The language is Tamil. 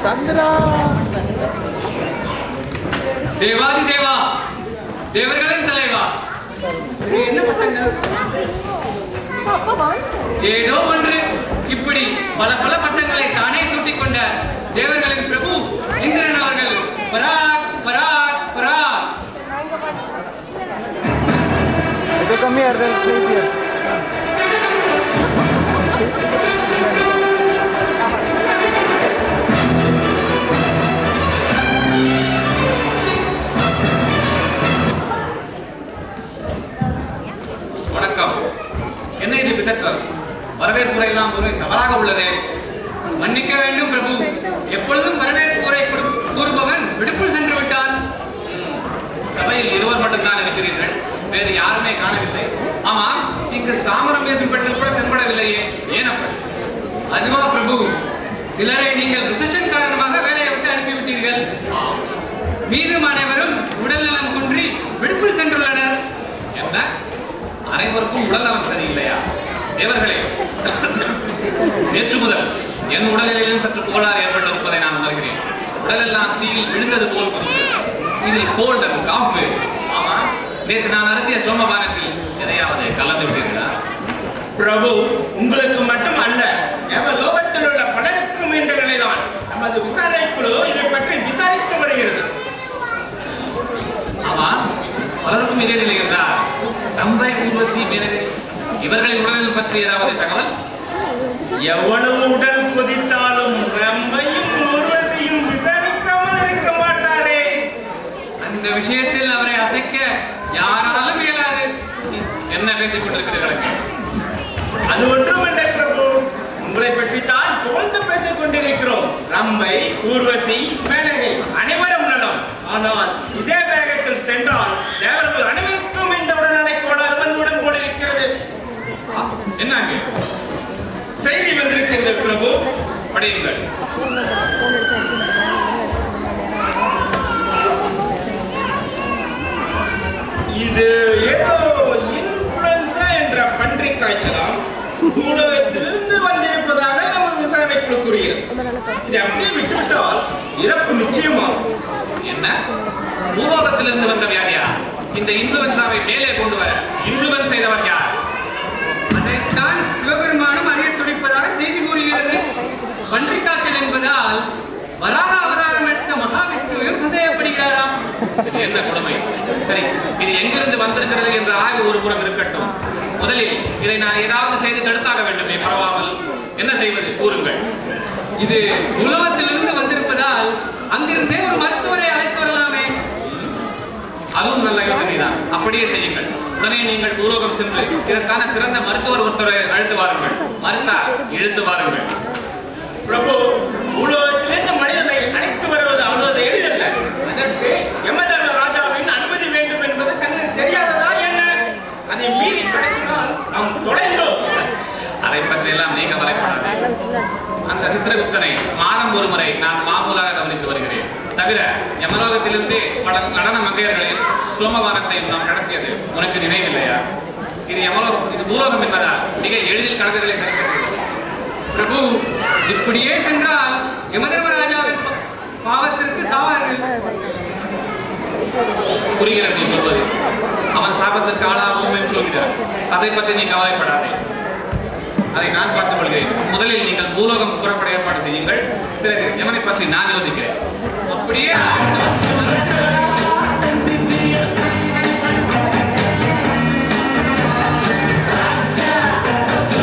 சந்திரா தேவாதி தேவா, தேவர்களின் தலைவா, என்ன பட்டங்க? ஏதோ ஒன்று. இப்படி பல பல பட்டங்களை தானே சூட்டிக் கொண்ட தேவர்களின் பிரபு இந்திரன் அவர்கள் பராக் பராக் பராக். வணக்கம். என்ன இது பிதற்றல்? வரவேற்புரை எல்லாம் ஒரு தவறாக உள்ளது. மன்னிக்க வேண்டும் பிரபு. எப்பொழுதும் வரவேற்பு உரை கூறுபவன் விடுப்புள் சென்று விட்டான். சபையில் இருவர் மட்டும்தான் இருக்கிறீர்கள், வேறு யாருமே காணவில்லை. ஆமா, இங்கு சாமரம் பேசும் பெண்கள் கூட தென்படவில்லையே, ஏன் அப்படி? அதுவா பிரபு, சிலரை நீங்கள் ரிசெஷன் காரணமாக வேலையை விட்டு அனுப்பிவிட்டீர்கள். மீதும் அனைவரும் உடல் நலம் குன்றி விடுப்புள் சென்றுள்ளனர். என்ன, அனைவருக்கும் உடல் நலம் சரியில்லையா? தேவர்களே, நேற்று முதல் என் உடலிலும் சற்று கோளாறு ஏற்பட்டிருப்பதை நான் உணர்கிறேன். உடலெல்லாம் தீயில் விழுந்தது போல் இதில் கோல்டு காஃபு. ஆமா, நேற்று நான் நடத்திய சோமபானத்தில் எதையாவது கலந்து விட்டீர்களா? பிரபு, உங்களுக்கு மட்டும் அல்ல, லோகத்தில் உள்ள பலருக்கும் இந்த நிலைதான். நமது விசாரணை குழு இதை பற்றி விசாரித்து வருகிறது. ஆமா, பலருக்கும் இதே நிலை என்றால் நம்பை ஊர்வசி மேனகை இவர்களின் உடலில் பற்றி ஏதாவது தகவல்? எவ்வளவு உடல் கொதித்தாலும் ரம்பையும் ஊர்வசியும் விசாரிக்காமல் இருக்க மாட்டாரே. அந்த விஷயத்தில் அவரை அசைக்க யாராலும் இயலாது. என்ன பேசிக் கொண்டிருக்கிறீர்கள்? அது ஒன்றுமில்லை பிரபு, உங்களை பற்றி தான் புகழ்ந்து பேசிக் கொண்டிருக்கிறோம். ரம்பை, ஊர்வசி, மேனகை அனைவரும் நலம். ஆனால் இதே வேகத்தில் சென்றால் தேவர்கள் அனைவருக்கும் இந்த உடல்நலை கோளாறு வந்துவிடும் போல இருக்கிறது. என்ன செய்தி வந்திருக்கிறது பிரபு, படியுங்கள். இது ஏதோ இன்ஃப்ளூயன்சா என்ற பன்றி காய்ச்சலாம் உலகத்திலிருந்து வந்திருப்பதாக நமது விசாரணை குழு கூறுகிறது. இதை அப்படியே விட்டுவிட்டால் இறப்பு நிச்சயமாகும். என்ன, பூலோகத்திலிருந்து வந்த வியாதியா? இந்த இன்ஃப்ளூயன்சாவை மேலே கொண்டு வர இன்ஃப்ளூயன்ஸ் செய்தவர் யார்? அதைத்தான் சிவபெருமானும் அறிய துடிப்பதாக செய்தி கூறுகிறது. பன்றி காய்ச்சல் என்பதால் வராக அவதாரம் எடுத்த மகாவிஷ்ணுவையும் சந்தேகப்படுகிறாராம். இது என்ன கொடுமை? சரி, இது எங்கிருந்து வந்திருக்கிறது என்ற ஆய்வு ஒரு புறம் இருக்கட்டும். முதலில் இதை நான் ஏதாவது செய்து தடுத்தாக வேண்டுமே, பரவாமல். என்ன செய்வது கூறுங்கள். இது உலகத்திலிருந்து வந்திருப்பதால் அங்கிருந்தே ஒரு மருத்துவரை அழைத்து வரலாமே. அதுவும் நல்ல யோசனை தான். அப்படியே செய்யுங்கள். உடனே நீங்கள் பூலோகம் சென்று இதற்கான சிறந்த மருத்துவர் ஒருத்தரை அழைத்து வாருங்கள். மருந்தா இழுத்து வாருங்கள். பிரபு, பூலோகத்திலிருந்து மனிதனை அழைத்து வருவது அவ்வளவு எளிதல்ல. அதற்கு யமதர்ம ராஜாவின் அனுமதி வேண்டும் என்பது கண்ணுக்கு தெரியாததா என்ன? அதை மீறி கடத்தினால் நாம் தொலைந்தோம். அதை பற்றியெல்லாம் நீ கவலைப்படாதே. அந்த சித்திரகுப்தனை மாதம் ஒரு முறை நான் மாமூலாக கவனித்து வருகிறேன். தவிர யமலோகத்திலிருந்தே பல நடன மங்கையர்களில் சோமவானத்தை நாம் கடத்தியது உனக்கு நினைவில்லையா? இது பூலோகம் என்பதால் மிக எளிதில் கடற்கரை பிரபு, இப்படியே சென்றால் யமதர்மராஜாவின் பாவத்திற்கு சாவார்கள். புரிகிறது நீ சொல்வது. அவன் சாபத்திற்கு ஆளாகவும் என்று சொல்கிறார். அதை பற்றி நீ கவலைப்படாதே, அதை நான் பார்த்துக் கொள்கிறேன். முதலில் நீங்கள் பூலோகம் புறப்பட ஏற்பாடு செய்யுங்கள். பிறகு யமனை பற்றி நான் யோசிக்கிறேன். அப்படியே